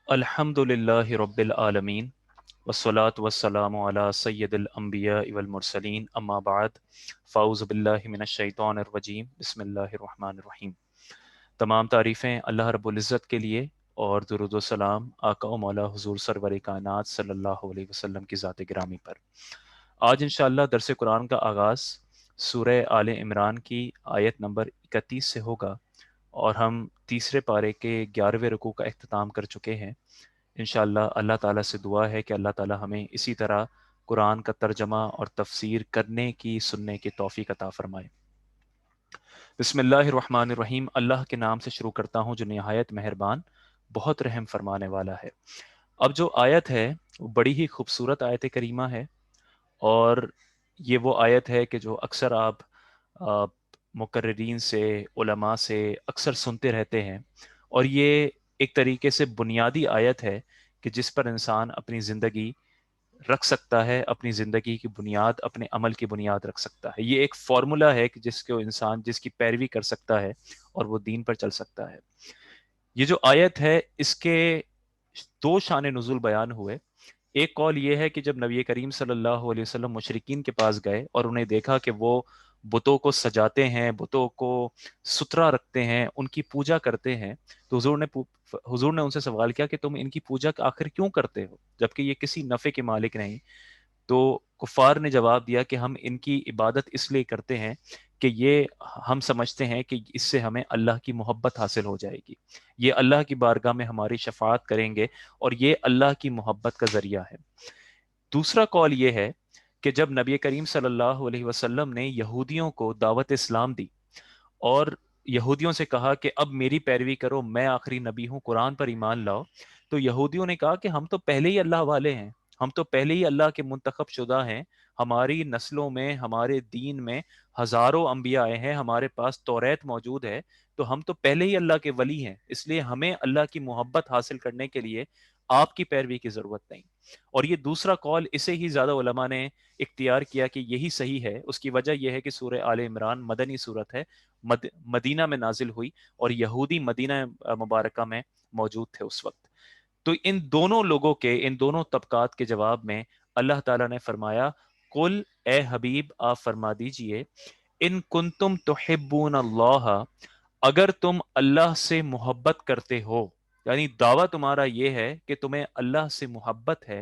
الحمدللہ رب العالمین والصلاة والسلام علی سید الانبیاء والمرسلین اما بعد فاعوذ باللہ من الشیطان الرجیم بسم اللہ الرحمن الرحیم۔ تمام تعریفیں اللہ رب العزت کے لیے اور درود و سلام آقا و مولا حضور سرور کائنات صلی اللہ علیہ وسلم کی ذات گرامی پر۔ آج انشاءاللہ درس قرآن کا آغاز سورہ آل عمران کی آیت نمبر 31 سے ہوگا، اور ہم تیسرے پارے کے 11ویں رکوع کا اختتام کر چکے ہیں۔ انشاءاللہ اللہ تعالیٰ سے دعا ہے کہ اللہ تعالیٰ ہمیں اسی طرح قرآن کا ترجمہ اور تفسیر کرنے کی سننے کی توفیق عطا فرمائے۔ بسم اللہ الرحمن الرحیم۔ اللہ کے نام سے شروع کرتا ہوں جو نہایت مہربان بہت رحم فرمانے والا ہے۔ اب جو آیت ہے وہ بڑی ہی خوبصورت آیت کریمہ ہے، اور یہ وہ آیت ہے کہ جو اکثر آپ مقررین سے، علماء سے اکثر سنتے رہتے ہیں، اور یہ ایک طریقے سے بنیادی آیت ہے کہ جس پر انسان اپنی زندگی رکھ سکتا ہے، اپنی زندگی کی بنیاد، اپنے عمل کی بنیاد رکھ سکتا ہے۔ یہ ایک فارمولا ہے کہ جس کو انسان جس کی پیروی کر سکتا ہے اور وہ دین پر چل سکتا ہے۔ یہ جو آیت ہے اس کے دو شان نزول بیان ہوئے۔ ایک قول یہ ہے کہ جب نبی کریم صلی اللہ علیہ وسلم مشرکین کے پاس گئے اور انہیں دیکھا کہ وہ بتوں کو سجاتے ہیں، بتوں کو ستھرا رکھتے ہیں، ان کی پوجا کرتے ہیں، تو حضور نے ان سے سوال کیا کہ تم ان کی پوجا آخر کیوں کرتے ہو جبکہ یہ کسی نفع کے مالک نہیں؟ تو کفار نے جواب دیا کہ ہم ان کی عبادت اس لیے کرتے ہیں کہ یہ ہم سمجھتے ہیں کہ اس سے ہمیں اللہ کی محبت حاصل ہو جائے گی، یہ اللہ کی بارگاہ میں ہماری شفاعت کریں گے، اور یہ اللہ کی محبت کا ذریعہ ہے۔ دوسرا قول یہ ہے کہ جب نبی کریم صلی اللہ علیہ وسلم نے یہودیوں کو دعوت اسلام دی اور یہودیوں سے کہا کہ اب میری پیروی کرو، میں آخری نبی ہوں، قرآن پر ایمان لاؤ، تو یہودیوں نے کہا کہ ہم تو پہلے ہی اللہ والے ہیں، ہم تو پہلے ہی اللہ کے منتخب شدہ ہیں، ہماری نسلوں میں، ہمارے دین میں ہزاروں انبیاء آئے ہیں، ہمارے پاس توریت موجود ہے، تو ہم تو پہلے ہی اللہ کے ولی ہیں، اس لیے ہمیں اللہ کی محبت حاصل کرنے کے لیے آپ کی پیروی کی ضرورت نہیں۔ اور یہ دوسرا قول اسے ہی زیادہ علماء نے اختیار کیا کہ یہی صحیح ہے۔ اس کی وجہ یہ ہے کہ سورہ آل عمران مدنی صورت ہے، مدینہ میں نازل ہوئی، اور یہودی مدینہ مبارکہ میں موجود تھے اس وقت۔ تو ان دونوں لوگوں کے، ان دونوں طبقات کے جواب میں اللہ تعالیٰ نے فرمایا، قل اے حبیب آپ فرما دیجئے، ان کنتم تحبون اللہ، اگر تم اللہ سے محبت کرتے ہو، یعنی دعویٰ تمہارا یہ ہے کہ تمہیں اللہ سے محبت ہے،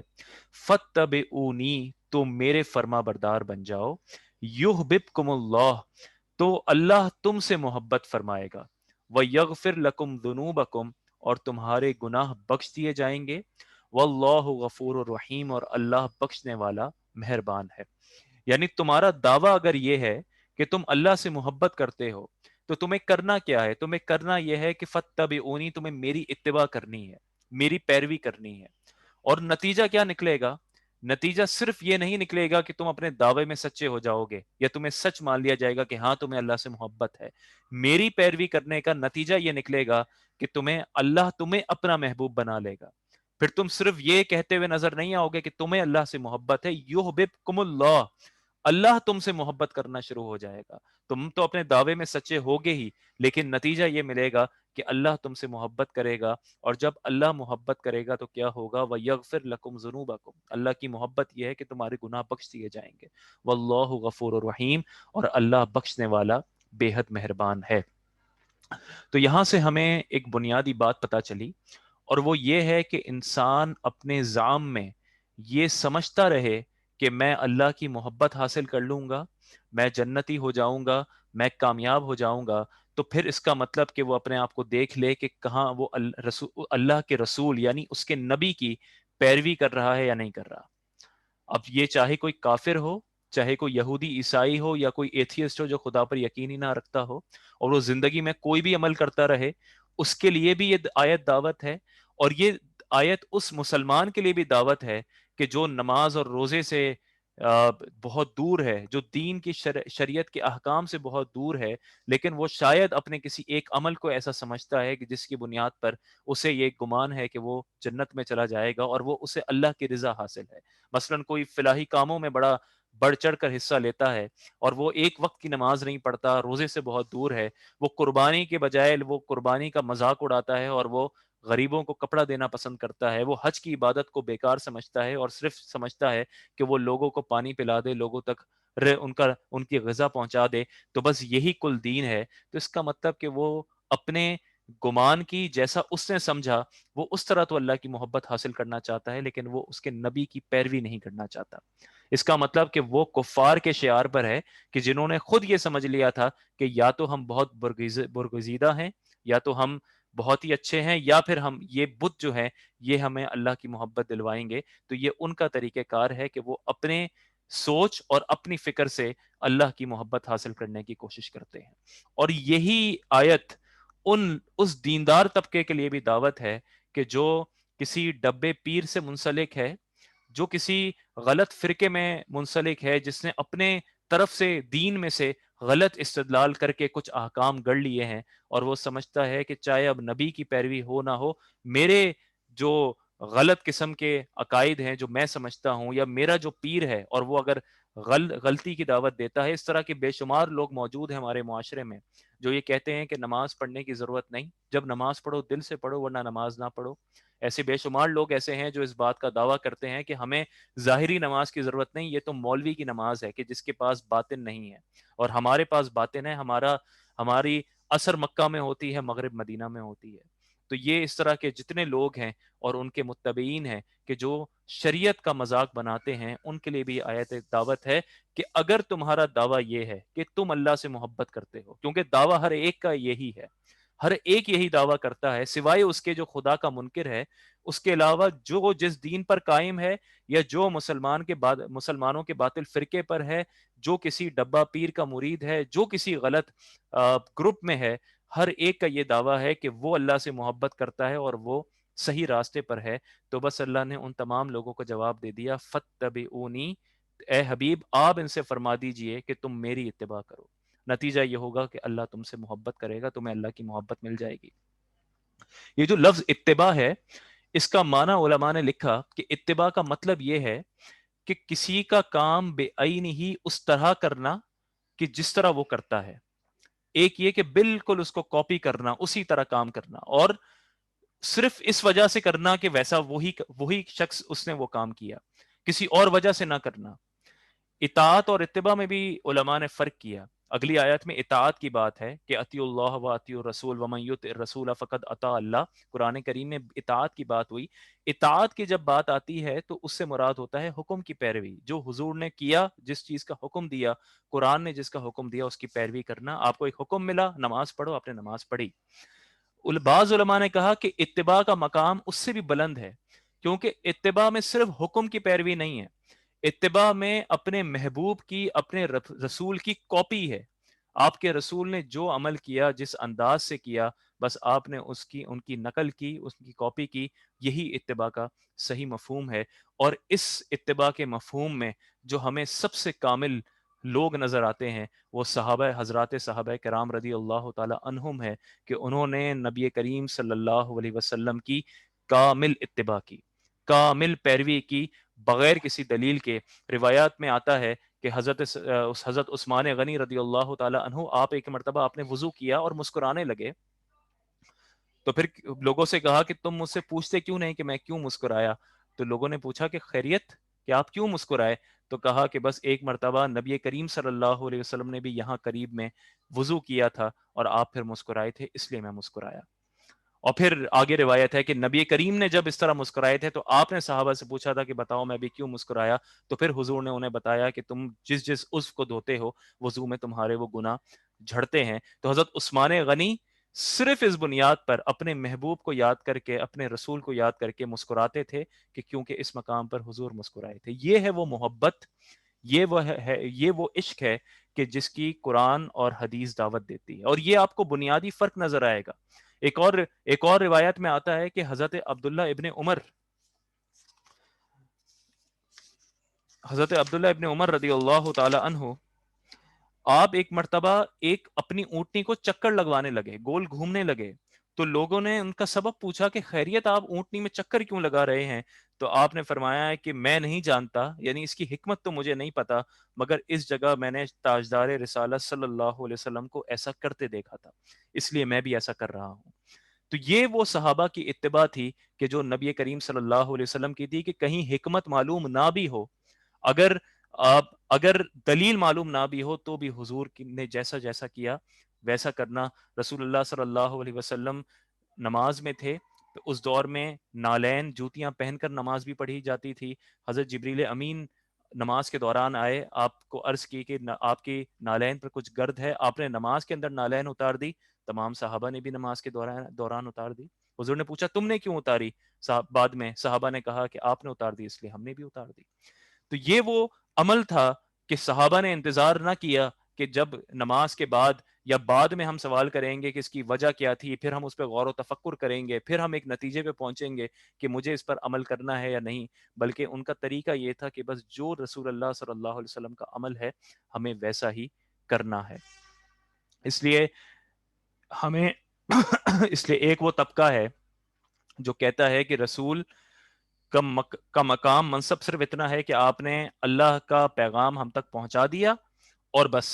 فاتبعونی، تو میرے فرما بردار بن جاؤ، یحببکم اللہ، تو اللہ تم سے محبت فرمائے گا، وَيَغْفِرْ لَكُمْ ذُنُوبَكُمْ، اور تمہارے گناہ بخش دیے جائیں گے، واللہ غفور الرحیم، اور اللہ بخشنے والا مہربان ہے۔ یعنی تمہارا دعویٰ اگر یہ ہے کہ تم اللہ سے محبت کرتے ہو، تو تمہیں کرنا کیا ہے؟ تمہیں کرنا یہ ہے کہ فاتبعونی، تمہیں میری اتباع کرنی ہے، میری پیروی کرنی ہے۔ اور نتیجہ کیا نکلے گا؟ نتیجہ صرف یہ نہیں نکلے گا کہ تم اپنے دعوے میں سچے ہو جاؤ گے یا تمہیں سچ مان لیا جائے گا کہ ہاں تمہیں اللہ سے محبت ہے۔ میری پیروی کرنے کا نتیجہ یہ نکلے گا کہ اللہ تمہیں اپنا محبوب بنا لے گا۔ پھر تم صرف یہ کہتے ہوئے نظر نہیں آؤ گے کہ تمہیں اللہ سے محبت ہے، یحببکم اللہ، اللہ تم سے محبت کرنا شروع ہو جائے گا۔ تم تو اپنے دعوے میں سچے ہوگے ہی، لیکن نتیجہ یہ ملے گا کہ اللہ تم سے محبت کرے گا، اور جب اللہ محبت کرے گا تو کیا ہوگا؟ وَيَغْفِرْ لَكُمْ ذُنُوبَكُمْ، اللہ کی محبت یہ ہے کہ تمہارے گناہ بخش دیے جائیں گے، واللہ غفور الرحیم، اور اللہ بخشنے والا بے حد مہربان ہے۔ تو یہاں سے ہمیں ایک بنیادی بات پتہ چلی، اور وہ یہ ہے کہ انسان اپنے زعم میں یہ سمجھتا رہے کہ میں اللہ کی محبت حاصل کر لوں گا، میں جنتی ہو جاؤں گا، میں کامیاب ہو جاؤں گا، تو پھر اس کا مطلب کہ وہ اپنے آپ کو دیکھ لے کہ کہاں وہ اللہ کے رسول یعنی اس کے نبی کی پیروی کر رہا ہے یا نہیں کر رہا۔ اب یہ چاہے کوئی کافر ہو، چاہے کوئی یہودی عیسائی ہو، یا کوئی ایتھیسٹ ہو جو خدا پر یقین ہی نہ رکھتا ہو، اور وہ زندگی میں کوئی بھی عمل کرتا رہے، اس کے لیے بھی یہ آیت دعوت ہے، اور یہ آیت اس مسلمان کے لیے بھی دعوت ہے کہ جو نماز اور روزے سے بہت دور ہے، جو دین کی شریعت کے احکام سے بہت دور ہے، لیکن وہ شاید اپنے کسی ایک عمل کو ایسا سمجھتا ہے کہ جس کی بنیاد پر اسے یہ گمان ہے کہ وہ جنت میں چلا جائے گا، اور وہ اسے اللہ کی رضا حاصل ہے۔ مثلا کوئی فلاحی کاموں میں بڑا بڑھ چڑھ کر حصہ لیتا ہے، اور وہ ایک وقت کی نماز نہیں پڑھتا، روزے سے بہت دور ہے، وہ قربانی کے بجائے وہ قربانی کا مذاق اڑاتا ہے، اور وہ غریبوں کو کپڑا دینا پسند کرتا ہے، وہ حج کی عبادت کو بیکار سمجھتا ہے اور صرف سمجھتا ہے کہ وہ لوگوں کو پانی پلا دے، لوگوں تک ان کی غذا پہنچا دے، تو بس یہی کل دین ہے، تو اس کا مطلب کہ وہ اپنے گمان کی جیسا اس نے سمجھا وہ اس طرح تو اللہ کی محبت حاصل کرنا چاہتا ہے، لیکن وہ اس کے نبی کی پیروی نہیں کرنا چاہتا۔ اس کا مطلب کہ وہ کفار کے شعار پر ہے کہ جنہوں نے خود یہ سمجھ لیا تھا کہ یا تو ہم بہت برگزیدہ ہیں، یا تو ہم بہت ہی اچھے ہیں، یا پھر ہم یہ بت جو ہیں یہ ہمیں اللہ کی محبت دلوائیں گے، تو یہ ان کا طریقہ کار ہے کہ وہ اپنے سوچ اور اپنی فکر سے اللہ کی محبت حاصل کرنے کی کوشش کرتے ہیں۔ اور یہی آیت اس دیندار طبقے کے لیے بھی دعوت ہے کہ جو کسی ڈبے پیر سے منسلک ہے، جو کسی غلط فرقے میں منسلک ہے، جس نے اپنے طرف سے دین میں سے غلط استدلال کر کے کچھ احکام گڑھ لیے ہیں، اور وہ سمجھتا ہے کہ چاہے اب نبی کی پیروی ہو نہ ہو، میرے جو غلط قسم کے عقائد ہیں جو میں سمجھتا ہوں، یا میرا جو پیر ہے اور وہ اگر غلطی کی دعوت دیتا ہے۔ اس طرح کے بے شمار لوگ موجود ہیں ہمارے معاشرے میں جو یہ کہتے ہیں کہ نماز پڑھنے کی ضرورت نہیں، جب نماز پڑھو دل سے پڑھو ورنہ نماز نہ پڑھو۔ ایسے بے شمار لوگ ایسے ہیں جو اس بات کا دعویٰ کرتے ہیں کہ ہمیں ظاہری نماز کی ضرورت نہیں، یہ تو مولوی کی نماز ہے کہ جس کے پاس باطن نہیں ہے، اور ہمارے پاس باطن ہے، ہماری اثر مکہ میں ہوتی ہے، مغرب مدینہ میں ہوتی ہے۔ تو یہ اس طرح کے جتنے لوگ ہیں اور ان کے متبعین ہیں کہ جو شریعت کا مذاق بناتے ہیں، ان کے لیے بھی آیت دعوت ہے کہ اگر تمہارا دعویٰ یہ ہے کہ تم اللہ سے محبت کرتے ہو، کیونکہ دعویٰ ہر ایک کا یہی ہے، ہر ایک یہی دعویٰ کرتا ہے سوائے اس کے جو خدا کا منکر ہے، اس کے علاوہ جو جس دین پر قائم ہے، یا جو مسلمانوں کے باطل فرقے پر ہے، جو کسی ڈبہ پیر کا مرید ہے، جو کسی غلط گروپ میں ہے، ہر ایک کا یہ دعویٰ ہے کہ وہ اللہ سے محبت کرتا ہے اور وہ صحیح راستے پر ہے۔ تو بس اللہ نے ان تمام لوگوں کو جواب دے دیا، فَاتَّبِعُونِی، اے حبیب آپ ان سے فرما دیجئے کہ تم میری اتباع کرو۔ نتیجہ یہ ہوگا کہ اللہ تم سے محبت کرے گا، تمہیں اللہ کی محبت مل جائے گی۔ یہ جو لفظ اتباع ہے، اس کا معنی علماء نے لکھا کہ اتباع کا مطلب یہ ہے کہ کسی کا کام بے عینی ہی اس طرح کرنا کہ جس طرح وہ کرتا ہے، ایک یہ کہ بالکل اس کو کاپی کرنا، اسی طرح کام کرنا، اور صرف اس وجہ سے کرنا کہ ویسا وہی شخص اس نے وہ کام کیا، کسی اور وجہ سے نہ کرنا۔ اطاعت اور اتباع میں بھی علماء نے فرق کیا۔ اگلی آیت میں اطاعت کی بات ہے کہ اطیعوا اللہ و اطیعوا الرسول ومن یطع الرسول فقد اطاع اللہ، قرآن کریم میں اطاعت کی بات ہوئی۔ اطاعت کی جب بات آتی ہے تو اس سے مراد ہوتا ہے حکم کی پیروی، جو حضور نے کیا، جس چیز کا حکم دیا، قرآن نے جس کا حکم دیا اس کی پیروی کرنا۔ آپ کو ایک حکم ملا نماز پڑھو، آپ نے نماز پڑھی۔ بعض علماء نے کہا کہ اتباع کا مقام اس سے بھی بلند ہے، کیونکہ اتباع میں صرف حکم کی پیروی نہیں ہے، اتباع میں اپنے محبوب کی، اپنے رسول کی کاپی ہے۔ آپ کے رسول نے جو عمل کیا، جس انداز سے کیا، بس آپ نے ان کی نقل کی، اس کی کاپی کی۔ یہی اتباع کا صحیح مفہوم ہے، اور اس اتباع کے مفہوم میں جو ہمیں سب سے کامل لوگ نظر آتے ہیں وہ حضرات صحابہ کرام رضی اللہ تعالی عنہم ہے، کہ انہوں نے نبی کریم صلی اللہ علیہ وسلم کی کامل اتباع کی، کامل پیروی کی، بغیر کسی دلیل کے۔ روایات میں آتا ہے کہ حضرت عثمان غنی رضی اللہ تعالی عنہ، آپ ایک مرتبہ آپ نے وضو کیا اور مسکرانے لگے، تو پھر لوگوں سے کہا کہ تم مجھ سے پوچھتے کیوں نہیں کہ میں کیوں مسکرایا؟ تو لوگوں نے پوچھا کہ خیریت، کہ آپ کیوں مسکرائے؟ تو کہا کہ بس ایک مرتبہ نبی کریم صلی اللہ علیہ وسلم نے بھی یہاں قریب میں وضو کیا تھا اور آپ پھر مسکرائے تھے، اس لیے میں مسکرایا۔ اور پھر آگے روایت ہے کہ نبی کریم نے جب اس طرح مسکرائے تھے تو آپ نے صحابہ سے پوچھا تھا کہ بتاؤ میں بھی کیوں مسکرایا؟ تو پھر حضور نے انہیں بتایا کہ تم جس عضو کو دھوتے ہو وضو میں تمہارے وہ گناہ جھڑتے ہیں۔ تو حضرت عثمان غنی صرف اس بنیاد پر اپنے محبوب کو یاد کر کے، اپنے رسول کو یاد کر کے مسکراتے تھے کہ کیونکہ اس مقام پر حضور مسکرائے تھے۔ یہ ہے وہ محبت، یہ وہ عشق ہے کہ جس کی قرآن اور حدیث دعوت دیتی ہے، اور یہ آپ کو بنیادی فرق نظر آئے گا۔ ایک اور روایت میں آتا ہے کہ حضرت عبداللہ ابن عمر رضی اللہ تعالی عنہ، آپ ایک مرتبہ ایک اپنی اونٹنی کو چکر لگوانے لگے، گول گھومنے لگے، تو لوگوں نے ان کا سبب پوچھا کہ خیریت آپ اونٹنی میں چکر کیوں لگا رہے ہیں؟ تو آپ نے فرمایا ہے کہ میں نہیں جانتا، یعنی اس کی حکمت تو مجھے نہیں پتا، مگر اس جگہ میں نے تاجدار رسالت صلی اللہ علیہ وسلم کو ایسا کرتے دیکھا تھا، اس لیے میں بھی ایسا کر رہا ہوں۔ تو یہ وہ صحابہ کی اتباع تھی کہ جو نبی کریم صلی اللہ علیہ وسلم کی تھی، کہ کہیں حکمت معلوم نہ بھی ہو، اگر دلیل معلوم نہ بھی ہو، تو بھی حضور نے جیسا جیسا کیا ویسا کرنا۔ رسول اللہ صلی اللہ علیہ وسلم نماز میں تھے تو اس دور میں نالین جوتیاں پہن کر نماز بھی پڑھی جاتی تھی۔ حضرت جبریل امین نماز کے دوران آئے، آپ کو عرض کی کہ آپ کی نالین پر کچھ گرد ہے، آپ نے نماز کے اندر نالین اتار دی، تمام صحابہ نے بھی نماز کے دوران اتار دی۔ حضور نے پوچھا تم نے کیوں اتاری؟ بعد میں صحابہ نے کہا کہ آپ نے اتار دی اس لیے ہم نے بھی اتار دی۔ تو یہ وہ عمل تھا کہ صحابہ نے انتظار نہ کیا کہ جب نماز کے بعد یا بعد میں ہم سوال کریں گے کہ اس کی وجہ کیا تھی، پھر ہم اس پہ غور و تفکر کریں گے، پھر ہم ایک نتیجے پہ پہنچیں گے کہ مجھے اس پر عمل کرنا ہے یا نہیں، بلکہ ان کا طریقہ یہ تھا کہ بس جو رسول اللہ صلی اللہ علیہ وسلم کا عمل ہے ہمیں ویسا ہی کرنا ہے۔ اس لیے ہمیں اس لیے ایک وہ طبقہ ہے جو کہتا ہے کہ رسول کا مقام منصب صرف اتنا ہے کہ آپ نے اللہ کا پیغام ہم تک پہنچا دیا اور بس،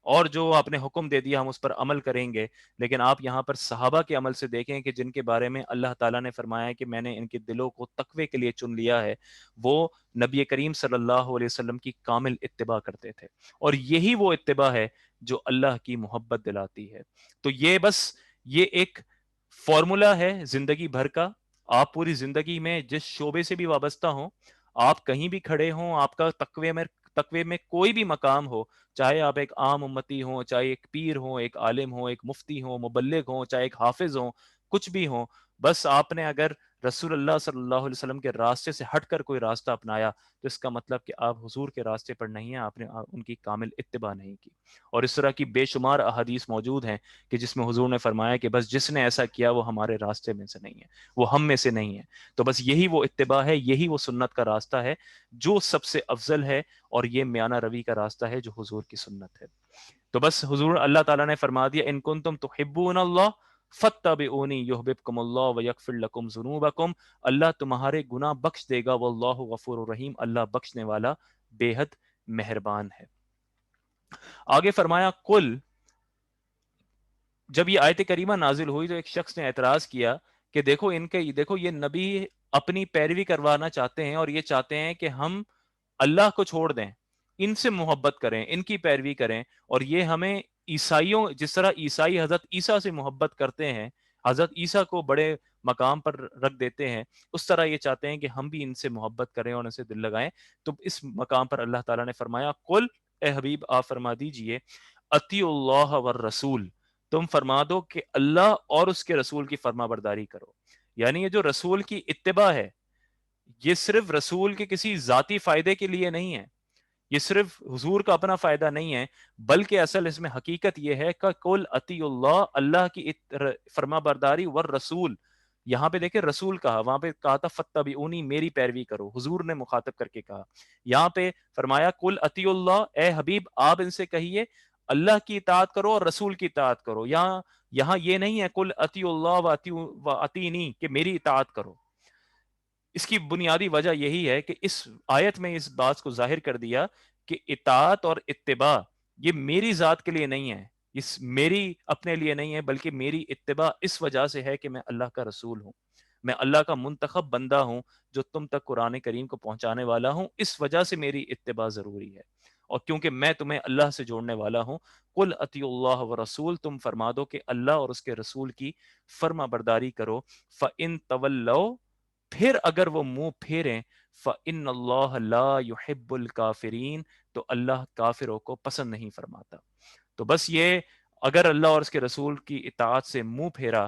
اور جو آپ نے حکم دے دیا ہم اس پر عمل کریں گے۔ لیکن آپ یہاں پر صحابہ کے عمل سے دیکھیں کہ جن کے بارے میں اللہ تعالیٰ نے فرمایا کہ میں نے ان کے دلوں کو تقوی کے لیے چن لیا ہے، وہ نبی کریم صلی اللہ علیہ وسلم کی کامل اتباع کرتے تھے، اور یہی وہ اتباع ہے جو اللہ کی محبت دلاتی ہے۔ تو یہ ایک فارمولا ہے زندگی بھر کا۔ آپ پوری زندگی میں جس شعبے سے بھی وابستہ ہوں، آپ کہیں بھی کھڑے ہوں، آپ کا تقوی میں کوئی بھی مقام ہو، چاہے آپ ایک عام امتی ہوں، چاہے ایک پیر ہوں، ایک عالم ہوں، ایک مفتی ہوں، مبلغ ہوں، چاہے ایک حافظ ہوں، کچھ بھی ہوں، بس آپ نے اگر رسول اللہ صلی اللہ علیہ وسلم کے راستے سے ہٹ کر کوئی راستہ اپنایا تو اس کا مطلب کہ آپ حضور کے راستے پر نہیں ہیں، آپ نے ان کی کامل اتباع نہیں کی۔ اور اس طرح کی بے شمار احادیث موجود ہیں کہ جس میں حضور نے فرمایا کہ بس جس نے ایسا کیا وہ ہمارے راستے میں سے نہیں ہے، وہ ہم میں سے نہیں ہے۔ تو بس یہی وہ اتباع ہے، یہی وہ سنت کا راستہ ہے جو سب سے افضل ہے، اور یہ میانہ روی کا راستہ ہے جو حضور کی سنت ہے۔ تو بس حضور اللہ تعالیٰ نے فرما دیا ان کنتم تحبون اللہ فاتبعونی یحببکم اللہ ویغفر لکم ذنوبکم، اللہ تمہارے گناہ بخش دے گا، واللہ غفور الرحیم، اللہ بخشنے والا بے حد مہربان ہے۔ آگے فرمایا قل، جب یہ آیت کریمہ نازل ہوئی تو ایک شخص نے اعتراض کیا کہ دیکھو یہ نبی اپنی پیروی کروانا چاہتے ہیں اور یہ چاہتے ہیں کہ ہم اللہ کو چھوڑ دیں، ان سے محبت کریں، ان کی پیروی کریں، اور یہ ہمیں عیسائیوں، جس طرح عیسائی حضرت عیسیٰ سے محبت کرتے ہیں، حضرت عیسیٰ کو بڑے مقام پر رکھ دیتے ہیں، اس طرح یہ چاہتے ہیں کہ ہم بھی ان سے محبت کریں اور ان سے دل لگائیں۔ تو اس مقام پر اللہ تعالیٰ نے فرمایا قل، اے حبیب آپ فرما دیجئے، اطیعوا اللہ والرسول، تم فرما دو کہ اللہ اور اس کے رسول کی فرما برداری کرو۔ یعنی یہ جو رسول کی اتباع ہے یہ صرف رسول کے کسی ذاتی فائدے کے لیے نہیں ہے، یہ صرف حضور کا اپنا فائدہ نہیں ہے، بلکہ اصل اس میں حقیقت یہ ہے کہ قل اطیع اللہ، اللہ کی فرما برداری، والرسول، یہاں پہ دیکھیں رسول کہا، وہاں پہ کہا تھا فتبعونی، میری پیروی کرو، حضور نے مخاطب کر کے کہا۔ یہاں پہ فرمایا قل اطیع اللہ، اے حبیب آپ ان سے کہیے اللہ کی اطاعت کرو اور رسول کی اطاعت کرو۔ یہاں یہ نہیں ہے قل اطیع اللہ و اطیعنی کہ میری اطاعت کرو۔ اس کی بنیادی وجہ یہی ہے کہ اس آیت میں اس بات کو ظاہر کر دیا کہ اطاعت اور اتباع یہ میری ذات کے لیے نہیں ہے، اس میری اپنے لیے نہیں ہے، بلکہ میری اتباع اس وجہ سے ہے کہ میں اللہ کا رسول ہوں، میں اللہ کا منتخب بندہ ہوں جو تم تک قرآن کریم کو پہنچانے والا ہوں، اس وجہ سے میری اتباع ضروری ہے، اور کیونکہ میں تمہیں اللہ سے جوڑنے والا ہوں۔ قل اطیع اللہ ورسول، تم فرما دو کہ اللہ اور اس کے رسول کی فرما برداری کرو۔ فَإِن تَوَلَّوْا، پھر اگر وہ منہ پھیریں، فَإِنَّ اللَّهَ لَا يُحِبُّ الْكَافِرِينَ، تو اللہ کافروں کو پسند نہیں فرماتا۔ تو بس یہ اگر اللہ اور اس کے رسول کی اطاعت سے منہ پھیرا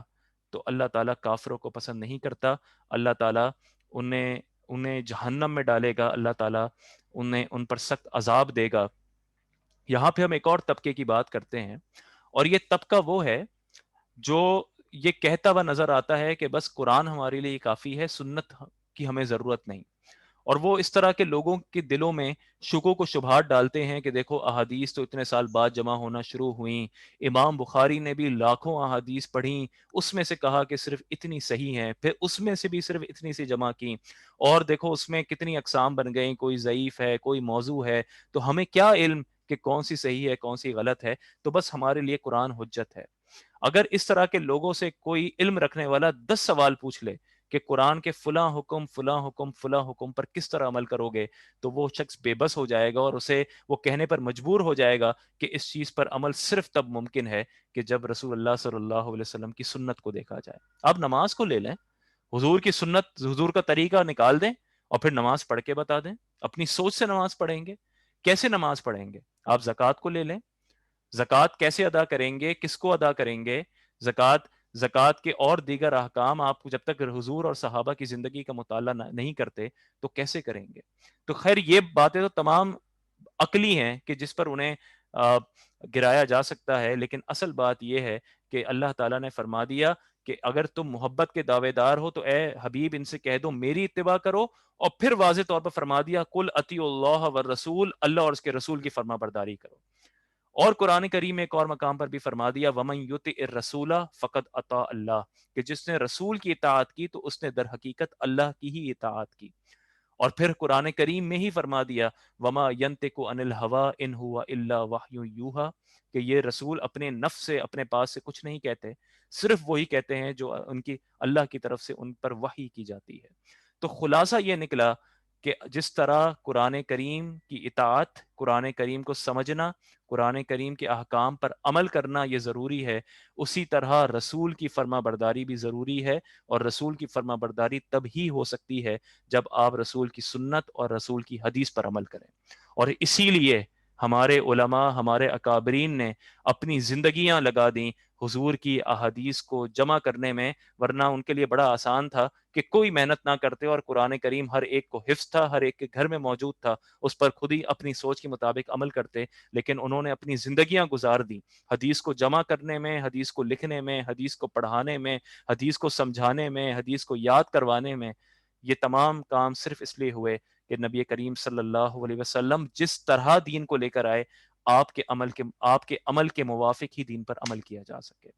تو اللہ تعالیٰ کافروں کو پسند نہیں کرتا، اللہ تعالیٰ انہیں جہنم میں ڈالے گا، اللہ تعالیٰ ان پر سخت عذاب دے گا۔ یہاں پہ ہم ایک اور طبقے کی بات کرتے ہیں، اور یہ طبقہ وہ ہے جو یہ کہتا ہوا نظر آتا ہے کہ بس قرآن ہمارے لیے کافی ہے، سنت کی ہمیں ضرورت نہیں، اور وہ اس طرح کے لوگوں کے دلوں میں شکوک و شبہات ڈالتے ہیں کہ دیکھو احادیث تو اتنے سال بعد جمع ہونا شروع ہوئیں، امام بخاری نے بھی لاکھوں احادیث پڑھیں، اس میں سے کہا کہ صرف اتنی صحیح ہیں، پھر اس میں سے بھی صرف اتنی سی جمع کی، اور دیکھو اس میں کتنی اقسام بن گئیں، کوئی ضعیف ہے، کوئی موضوع ہے، تو ہمیں کیا علم کہ کون سی صحیح ہے کون سی غلط ہے، تو بس ہمارے لیے قرآن حجت ہے۔ اگر اس طرح کے لوگوں سے کوئی علم رکھنے والا 10 سوال پوچھ لے کہ قرآن کے فلاں حکم فلاں حکم فلاں حکم پر کس طرح عمل کرو گے، تو وہ شخص بے بس ہو جائے گا اور اسے وہ کہنے پر مجبور ہو جائے گا کہ اس چیز پر عمل صرف تب ممکن ہے کہ جب رسول اللہ صلی اللہ علیہ وسلم کی سنت کو دیکھا جائے۔ آپ نماز کو لے لیں، حضور کی سنت، حضور کا طریقہ نکال دیں اور پھر نماز پڑھ کے بتا دیں، اپنی سوچ سے نماز پڑھیں گے۔ کیسے نماز پڑھیں گے؟ آپ زکوٰۃ کو لے لیں، زکوٰۃ کیسے ادا کریں گے، کس کو ادا کریں گے؟ زکوٰۃ کے اور دیگر احکام آپ جب تک حضور اور صحابہ کی زندگی کا مطالعہ نہیں کرتے تو کیسے کریں گے؟ تو خیر یہ باتیں تو تمام عقلی ہیں کہ جس پر انہیں گرایا جا سکتا ہے، لیکن اصل بات یہ ہے کہ اللہ تعالیٰ نے فرما دیا کہ اگر تم محبت کے دعوے دار ہو تو اے حبیب ان سے کہہ دو میری اتباع کرو، اور پھر واضح طور پر فرما دیا قل اطیعوا اللہ والرسول، اللہ اور اس کے رسول کی فرما برداری کرو۔ اور قرآن کریم میں ایک اور مقام پر بھی فرما دیا وَمَن يُطِعِ الرَّسُولَ فَقَدْ أَطَاعَ اللَّهَ، کہ جس نے رسول کی اطاعت کی تو اس نے در حقیقت اللہ کی ہی اطاعت کی۔ اور پھر قرآن کریم میں ہی فرما دیا وما ينطق عن الهوى ان هو الا وحی یوحى، کہ یہ رسول اپنے نفس سے، اپنے پاس سے کچھ نہیں کہتے، صرف وہی کہتے ہیں جو ان کی اللہ کی طرف سے ان پر وحی کی جاتی ہے۔ تو خلاصہ یہ نکلا کہ جس طرح قرآن کریم کی اطاعت، قرآن کریم کو سمجھنا، قرآن کریم کے احکام پر عمل کرنا یہ ضروری ہے، اسی طرح رسول کی فرما برداری بھی ضروری ہے، اور رسول کی فرما برداری تب ہی ہو سکتی ہے جب آپ رسول کی سنت اور رسول کی حدیث پر عمل کریں۔ اور اسی لیے ہمارے علماء، ہمارے اکابرین نے اپنی زندگیاں لگا دیں حضور کی احادیث کو جمع کرنے میں، ورنہ ان کے لیے بڑا آسان تھا کہ کوئی محنت نہ کرتے اور قرآن کریم ہر ایک کو حفظ تھا، ہر ایک کے گھر میں موجود تھا، اس پر خود ہی اپنی سوچ کے مطابق عمل کرتے، لیکن انہوں نے اپنی زندگیاں گزار دیں حدیث کو جمع کرنے میں، حدیث کو لکھنے میں، حدیث کو پڑھانے میں، حدیث کو سمجھانے میں، حدیث کو یاد کروانے میں۔ یہ تمام کام صرف اس لیے ہوئے کہ نبی کریم صلی اللہ علیہ وسلم جس طرح دین کو لے کر آئے، آپ کے عمل کے موافق ہی دین پر عمل کیا جا سکے۔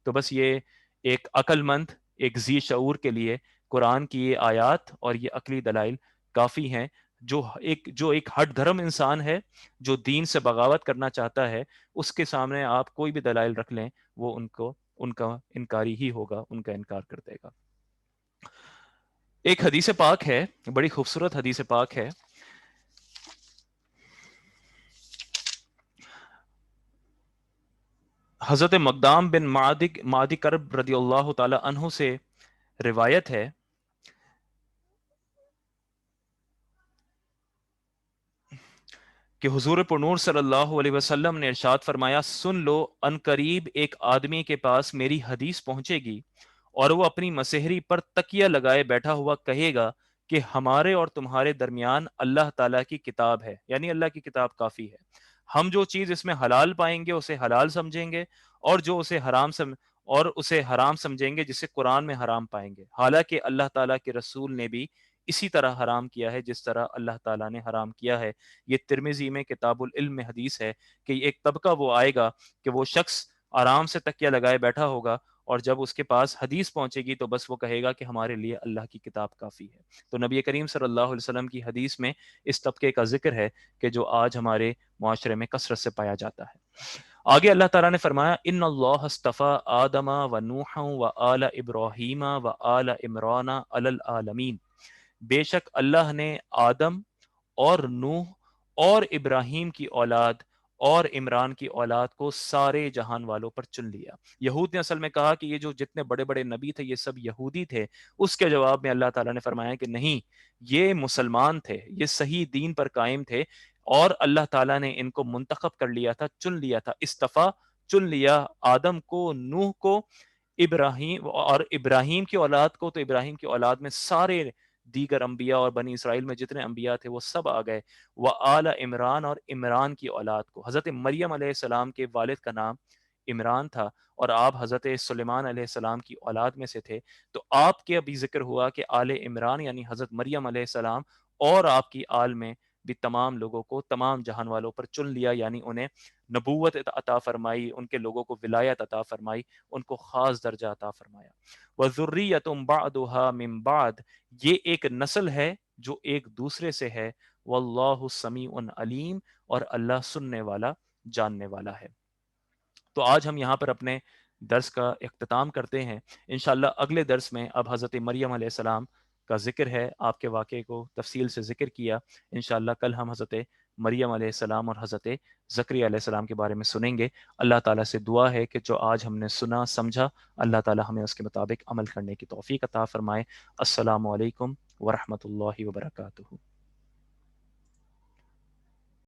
تو بس یہ ایک عقل مند، ایک ذی شعور کے لیے قرآن کی یہ آیات اور یہ عقلی دلائل کافی ہیں۔ جو ایک ہٹ دھرم انسان ہے، جو دین سے بغاوت کرنا چاہتا ہے، اس کے سامنے آپ کوئی بھی دلائل رکھ لیں، وہ ان کا انکاری ہی ہوگا، ان کا انکار کر دے گا۔ ایک حدیث پاک ہے، بڑی خوبصورت حدیث پاک ہے، حضرت مقدام بن معدی کرب رضی اللہ تعالی عنہ سے روایت ہے کہ حضور پرنور صلی اللہ علیہ وسلم نے ارشاد فرمایا سن لو، ان قریب ایک آدمی کے پاس میری حدیث پہنچے گی اور وہ اپنی مسحری پر تکیہ لگائے بیٹھا ہوا کہے گا کہ ہمارے اور تمہارے درمیان اللہ تعالیٰ کی کتاب ہے، یعنی اللہ کی کتاب کافی ہے، ہم جو چیز اس میں حلال پائیں گے اسے حلال سمجھیں گے، اور جو اسے حرام سمجھیں گے جسے قرآن میں حرام پائیں گے، حالانکہ اللہ تعالیٰ کے رسول نے بھی اسی طرح حرام کیا ہے جس طرح اللہ تعالیٰ نے حرام کیا ہے۔ یہ ترمذی میں کتاب العلم میں حدیث ہے کہ ایک طبقہ وہ آئے گا کہ وہ شخص آرام سے تکیہ لگائے بیٹھا ہوگا، اور جب اس کے پاس حدیث پہنچے گی تو بس وہ کہے گا کہ ہمارے لیے اللہ کی کتاب کافی ہے۔ تو نبی کریم صلی اللہ علیہ وسلم کی حدیث میں اس طبقے کا ذکر ہے کہ جو آج ہمارے معاشرے میں کثرت سے پایا جاتا ہے۔ آگے اللہ تعالیٰ نے فرمایا ان اللہ اصطفیٰ آدم و نوح و آل ابراہیم و آل عمران علی العالمین، بے شک اللہ نے آدم اور نوح اور ابراہیم کی اولاد اور عمران کی اولاد کو سارے جہان والوں پر چن لیا۔ یہود نے اصل میں کہا کہ یہ جو جتنے بڑے بڑے نبی تھے یہ سب یہودی تھے، اس کے جواب میں اللہ تعالیٰ نے فرمایا کہ نہیں، یہ مسلمان تھے، یہ صحیح دین پر قائم تھے، اور اللہ تعالیٰ نے ان کو منتخب کر لیا تھا، چن لیا تھا، استفا چن لیا آدم کو، نوح کو، ابراہیم کی اولاد کو، تو ابراہیم کی اولاد میں سارے دیگر انبیاء اور بنی اسرائیل میں جتنے انبیاء تھے وہ سب آ گئے، وآل عمران، اور عمران کی اولاد کو۔ حضرت مریم علیہ السلام کے والد کا نام عمران تھا اور آپ حضرت سلیمان علیہ السلام کی اولاد میں سے تھے، تو آپ کے ابھی ذکر ہوا کہ آل عمران یعنی حضرت مریم علیہ السلام اور آپ کی آل میں بھی تمام لوگوں کو، تمام جہان والوں پر چن لیا، یعنی انہیں نبوت عطا فرمائی، ان کے لوگوں کو ولایت عطا فرمائی، ان کو خاص درجہ عطا فرمایا۔ وَذُرِّيَّةٌ بَعْضُهَا مِن بَعْضٍ، یہ ایک نسل ہے جو ایک دوسرے سے ہے، واللہ سمیع علیم، اور اللہ سننے والا، جاننے والا ہے۔ تو آج ہم یہاں پر اپنے درس کا اختتام کرتے ہیں۔ انشاءاللہ اگلے درس میں اب حضرت مریم علیہ السلام کا ذکر ہے، آپ کے واقعے کو تفصیل سے ذکر کیا۔ انشاءاللہ کل ہم حضرت مریم علیہ السلام اور حضرت زکریا علیہ السلام کے بارے میں سنیں گے۔ اللہ تعالیٰ سے دعا ہے کہ جو آج ہم نے سنا سمجھا، اللہ تعالیٰ ہمیں اس کے مطابق عمل کرنے کی توفیق عطا فرمائے۔ السلام علیکم ورحمۃ اللہ وبرکاتہ۔